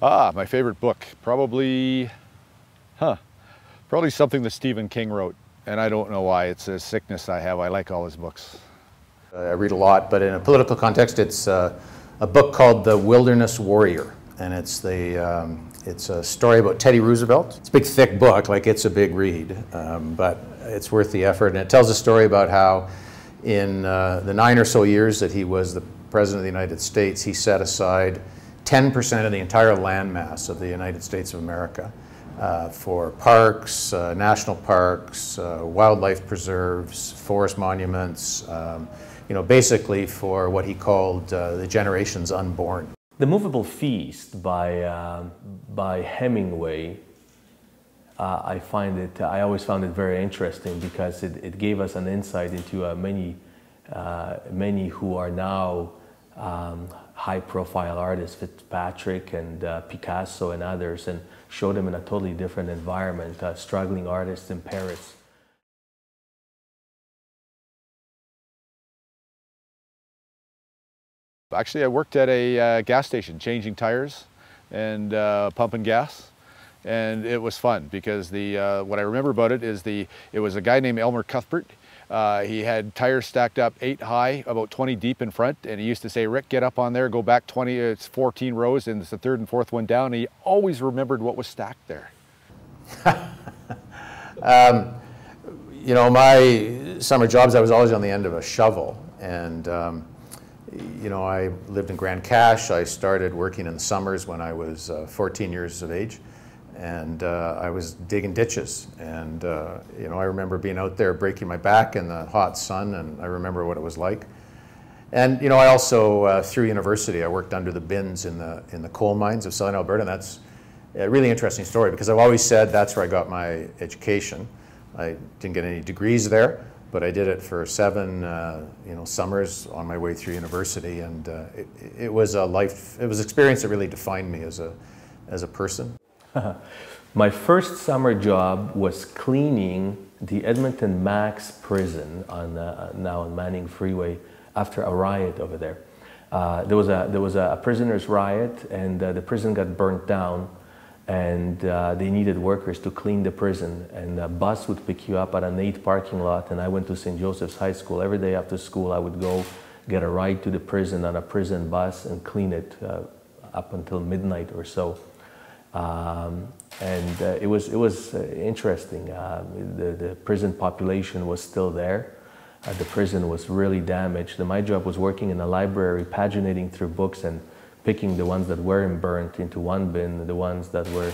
My favorite book, probably something that Stephen King wrote, and I don't know why. It's a sickness I have. I like all his books. I read a lot, but in a political context, it's a book called The Wilderness Warrior, and it's a story about Teddy Roosevelt. It's a big, thick book, like it's a big read, but it's worth the effort, and it tells a story about how in the 9 or so years that he was the President of the United States, he set aside 10% of the entire landmass of the United States of America for parks, national parks, wildlife preserves, forest monuments, basically for what he called the generations unborn. The Movable Feast by Hemingway, I always found it very interesting because it gave us an insight into many who are now high-profile artists, Fitzpatrick and Picasso and others, and showed them in a totally different environment, struggling artists in Paris. Actually, I worked at a gas station changing tires and pumping gas, and it was fun because what I remember about it is it was a guy named Elmer Cuthbert. He had tires stacked up 8 high, about 20 deep in front, and he used to say, "Rick, get up on there, go back 14 rows, and it's the 3rd and 4th one down." And he always remembered what was stacked there. My summer jobs, I was always on the end of a shovel, and I lived in Grand Cache. I started working in the summers when I was 14 years of age, and I was digging ditches, and I remember being out there breaking my back in the hot sun, and I remember what it was like. And I also through university I worked under the bins in the coal mines of southern Alberta, and that's a really interesting story because I've always said that's where I got my education. I didn't get any degrees there, but I did it for 7 summers on my way through university, and it was an experience that really defined me as a person. My first summer job was cleaning the Edmonton Max prison now on Manning Freeway after a riot over there. There was a prisoners' riot, and the prison got burnt down, and they needed workers to clean the prison, and a bus would pick you up at an 8 parking lot, and I went to St. Joseph's High School. Every day after school I would go get a ride to the prison on a prison bus and clean it up until midnight or so. It was interesting. The prison population was still there. The prison was really damaged. My job was working in a library, paginating through books and picking the ones that weren't burnt into one bin, the ones that were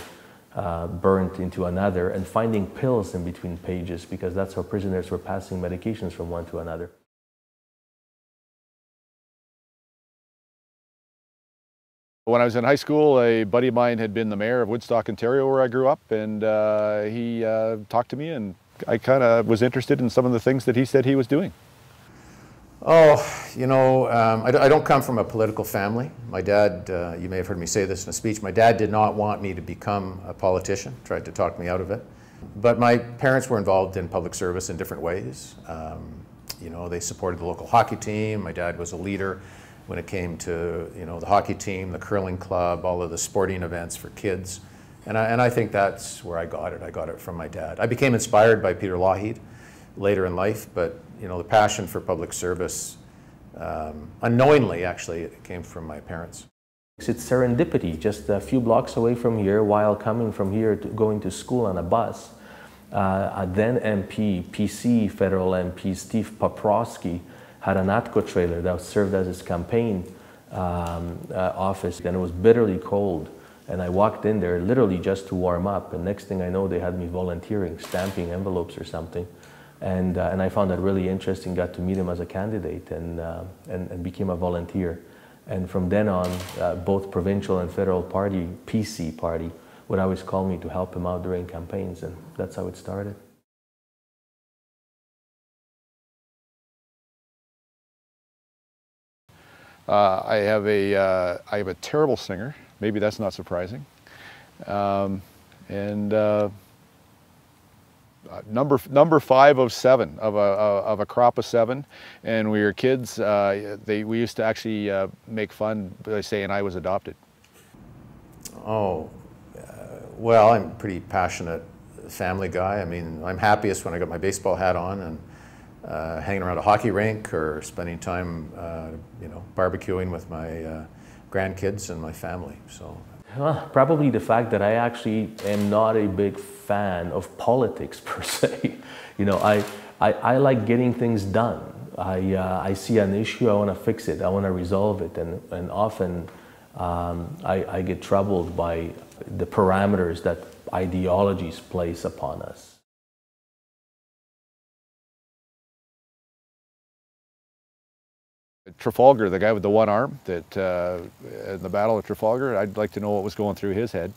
burnt into another, and finding pills in between pages because that's how prisoners were passing medications from one to another. When I was in high school, a buddy of mine had been the mayor of Woodstock, Ontario, where I grew up, and he talked to me, and I kind of was interested in some of the things that he said he was doing. Oh, I don't come from a political family. My dad, you may have heard me say this in a speech, my dad did not want me to become a politician, tried to talk me out of it. But my parents were involved in public service in different ways. They supported the local hockey team. My dad was a leader when it came to the hockey team, the curling club, all of the sporting events for kids. And I think that's where I got it. I got it from my dad. I became inspired by Peter Lougheed later in life, but the passion for public service, unknowingly actually, it came from my parents. It's serendipity. Just a few blocks away from here, while coming from here going to school on a bus, a then MP, PC federal MP Steve Poprosky had an ATCO trailer that served as his campaign office, and it was bitterly cold. And I walked in there literally just to warm up, and next thing I know they had me volunteering, stamping envelopes or something. And I found that really interesting, got to meet him as a candidate and became a volunteer. And from then on, both provincial and federal party, PC party, would always call me to help him out during campaigns, and that's how it started. I have a terrible singer. Maybe that's not surprising. Number 5 of 7 of a crop of 7, and we were kids. We used to actually make fun by saying I was adopted. Oh, well, I'm a pretty passionate family guy. I mean, I'm happiest when I got my baseball hat on and hanging around a hockey rink or spending time, you know, barbecuing with my grandkids and my family. So, well, probably the fact that I actually am not a big fan of politics per se. You know, I like getting things done. I see an issue, I want to fix it, I want to resolve it, and often I get troubled by the parameters that ideologies place upon us. Trafalgar, the guy with the one arm that in the Battle of Trafalgar, I'd like to know what was going through his head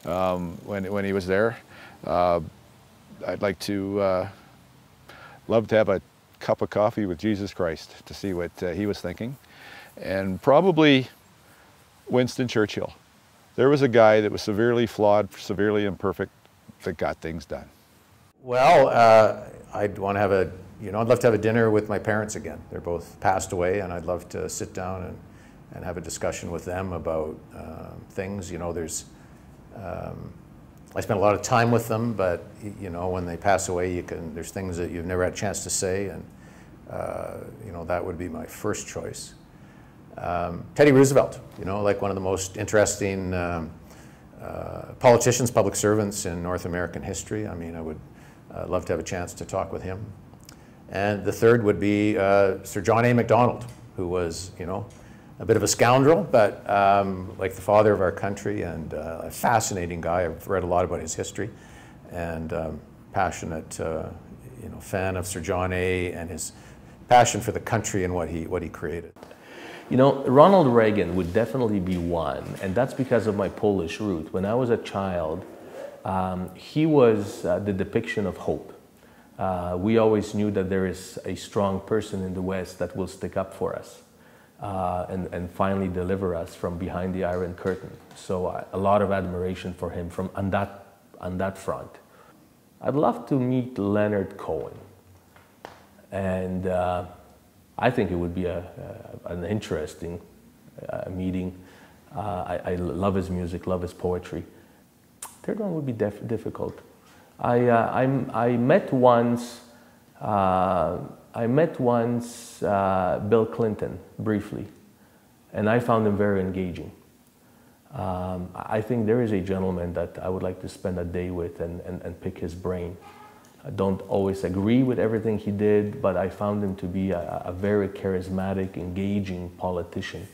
when he was there. I'd like to love to have a cup of coffee with Jesus Christ to see what he was thinking. And probably Winston Churchill. There was a guy that was severely flawed, severely imperfect, that got things done. well, I'd want to have a, you know, I'd love to have a dinner with my parents again. They're both passed away, and I'd love to sit down and have a discussion with them about things. You know, there's, I spent a lot of time with them, but you know, when they pass away, there's things that you've never had a chance to say, and you know, that would be my first choice. Teddy Roosevelt, you know, like one of the most interesting politicians, public servants in North American history. I mean, I would love to have a chance to talk with him. And the third would be Sir John A. Macdonald, who was, you know, a bit of a scoundrel, but like the father of our country, and a fascinating guy. I've read a lot about his history, and passionate, you know, fan of Sir John A. and his passion for the country and what he created. You know, Ronald Reagan would definitely be one, and that's because of my Polish root. When I was a child, he was the depiction of hope. We always knew that there is a strong person in the West that will stick up for us and finally deliver us from behind the Iron Curtain. So a lot of admiration for him on that front. I'd love to meet Leonard Cohen, and I think it would be an interesting meeting. I love his music, love his poetry. Third one would be difficult. I met once Bill Clinton briefly, and I found him very engaging. I think there is a gentleman that I would like to spend a day with and pick his brain. I don't always agree with everything he did, but I found him to be a very charismatic, engaging politician.